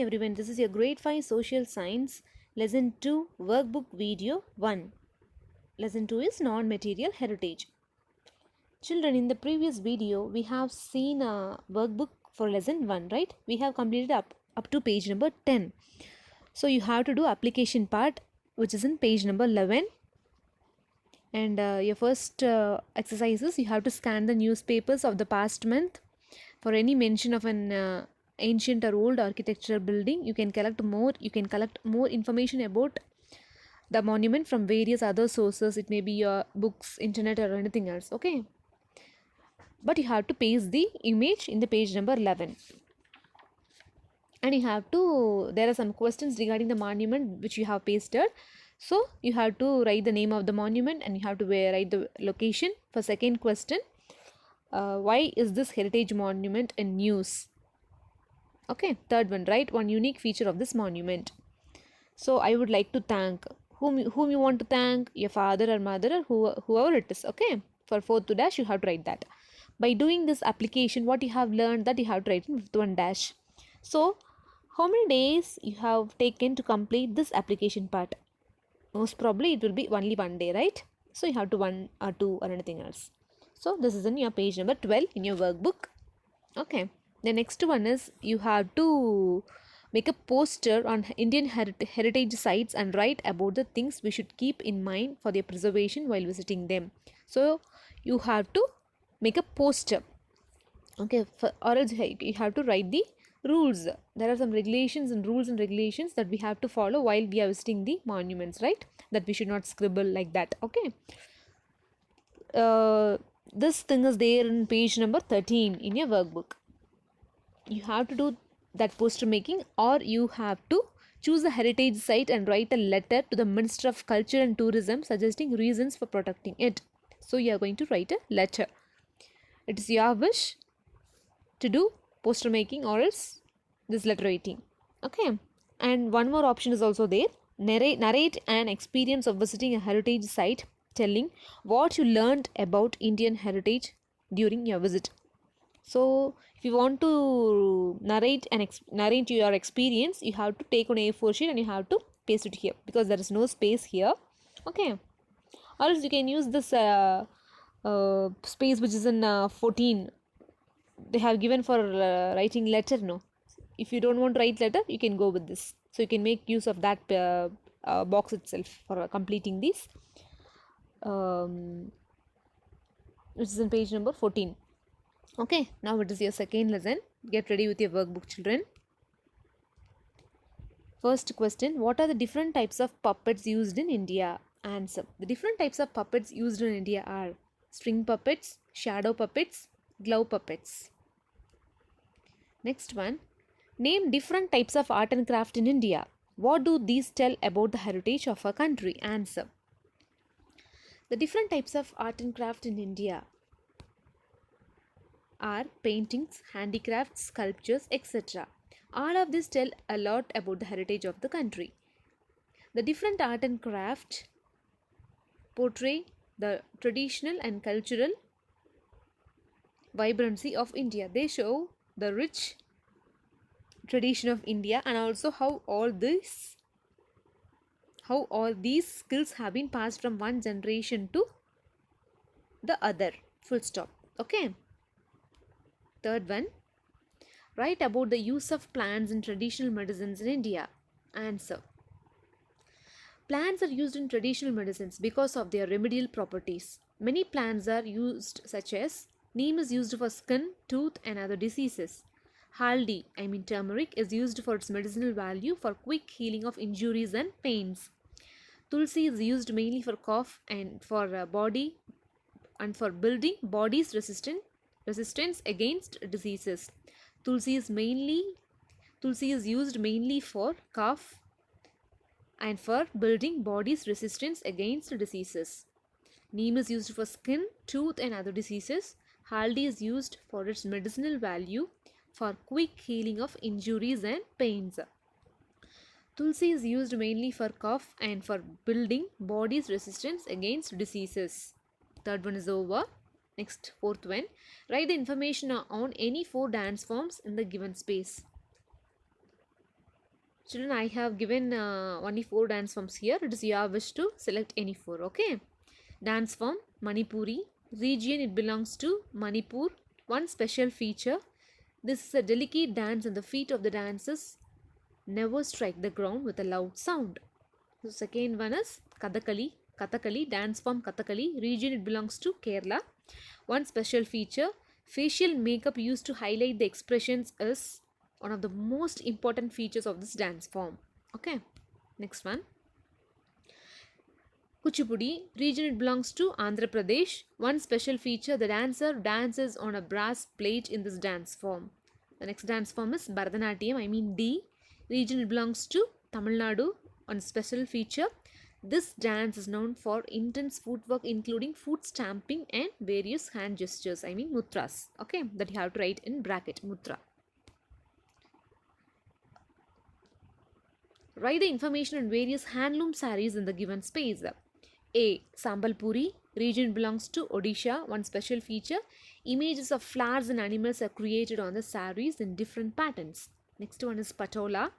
everyone, this is your grade 5 social science lesson 2 workbook video 1. Lesson 2 is non-material heritage. Children, in the previous video we have seen a workbook for lesson 1, right? We have completed up to page number 10. So you have to do application part, which is in page number 11. And your first exercises, you have to scan the newspapers of the past month. For any mention of an ancient or old architectural building, you can collect more information about the monument from various other sources. It may be your books, internet, or anything else. Okay, but you have to paste the image in the page number 11, and you have to, there are some questions regarding the monument which you have pasted. So you have to write the name of the monument and you have to write the location. For second question, why is this heritage monument in news? Okay, third one, write one unique feature of this monument. So I would like to thank, whom you want to thank, your father or mother or whoever it is. Okay, for fourth dash you have to write that. By doing this application, what you have learned, that you have to write in fifth one dash. So how many days you have taken to complete this application part? Most probably it will be only one day, right? So you have to one or two or anything else. So this is in your page number 12 in your workbook. Okay, the next one is you have to make a poster on Indian heritage sites and write about the things we should keep in mind for their preservation while visiting them. So you have to make a poster. Okay, or else you have to write the rules. There are some regulations and rules and regulations that we have to follow while we are visiting the monuments, right? That we should not scribble like that. Okay, this thing is there in page number 13 in your workbook. You have to do that poster making, or you have to choose a heritage site and write a letter to the Minister of Culture and Tourism suggesting reasons for protecting it. So you are going to write a letter. It is your wish to do poster making or else this letter writing. Okay, and one more option is also there. Narrate an experience of visiting a heritage site, telling what you learned about Indian heritage during your visit. So if you want to narrate your experience, you have to take on A4 sheet and you have to paste it here, because there is no space here. Okay, or else you can use this space which is in 14. They have given for writing letter. No, if you don't want to write letter, you can go with this. So you can make use of that box itself for completing this, which is in page number 14. Okay, now it is your second lesson. Get ready with your workbook, children. First question, what are the different types of puppets used in India? Answer. The different types of puppets used in India are string puppets, shadow puppets, glove puppets. Next one, name different types of art and craft in India. What do these tell about the heritage of our country? Answer. The different types of art and craft in India are paintings, handicrafts, sculptures, etc. All of this tell a lot about the heritage of the country. The different art and craft portray the traditional and cultural vibrancy of India. They show the rich tradition of India and also how all these skills have been passed from one generation to the other. Full stop. Okay. Third one, write about the use of plants in traditional medicines in India. Answer. Plants are used in traditional medicines because of their remedial properties. Many plants are used, such as neem is used for skin, tooth and other diseases. Haldi, turmeric, is used for its medicinal value for quick healing of injuries and pains. Tulsi is used mainly for cough and for body and for building body's resistance against diseases. Tulsi is used mainly for cough and for building body's resistance against diseases. Neem is used for skin, tooth and other diseases. Haldi is used for its medicinal value for quick healing of injuries and pains. Tulsi is used mainly for cough and for building body's resistance against diseases. Third one is over. Next, fourth one, write the information on any 4 dance forms in the given space. Children, I have given only 4 dance forms here. It is your wish to select any 4. Okay. Dance form Manipuri. Region, it belongs to Manipur. One special feature, this is a delicate dance and the feet of the dancers never strike the ground with a loud sound. The second one is Kathakali. Kathakali, dance form Kathakali. Region, it belongs to Kerala. One special feature, facial makeup used to highlight the expressions is one of the most important features of this dance form. Okay. Next one. Kuchipudi, region, it belongs to Andhra Pradesh. One special feature, the dancer dances on a brass plate in this dance form. The next dance form is Bharatanatyam, I mean D. Region, it belongs to Tamil Nadu. One special feature, this dance is known for intense footwork including foot stamping and various hand gestures, I mean mudras. Okay, that you have to write in bracket, mudra. Write the information on various handloom sarees in the given space. A. Sambalpuri, region belongs to Odisha. One special feature, images of flowers and animals are created on the sarees in different patterns. Next one is Patola,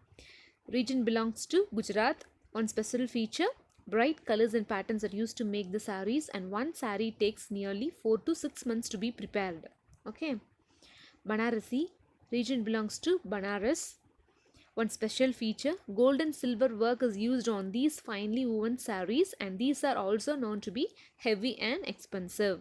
region belongs to Gujarat. One special feature, bright colors and patterns are used to make the sarees and one saree takes nearly 4 to 6 months to be prepared. Okay. Banarasi, region belongs to Banaras. One special feature, gold and silver work is used on these finely woven sarees and these are also known to be heavy and expensive.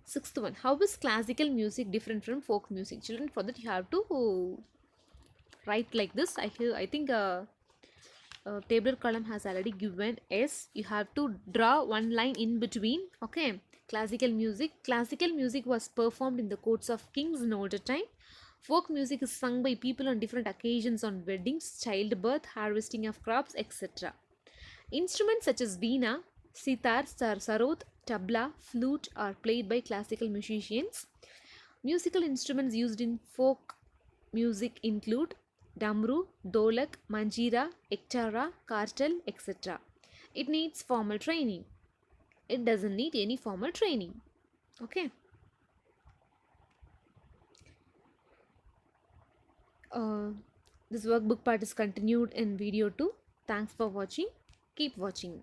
Sixth one, how is classical music different from folk music? Children, for that you have to write like this. I think table column has already given S. You have to draw one line in between. Okay. Classical music. Classical music was performed in the courts of kings in older time. Folk music is sung by people on different occasions on weddings, childbirth, harvesting of crops, etc. Instruments such as veena, sitar, sarod, tabla, flute are played by classical musicians. Musical instruments used in folk music include damru, dolak, manjira, ektara, kartal, etc. It needs formal training. It doesn't need any formal training. Okay. This workbook part is continued in video 2. Thanks for watching. Keep watching.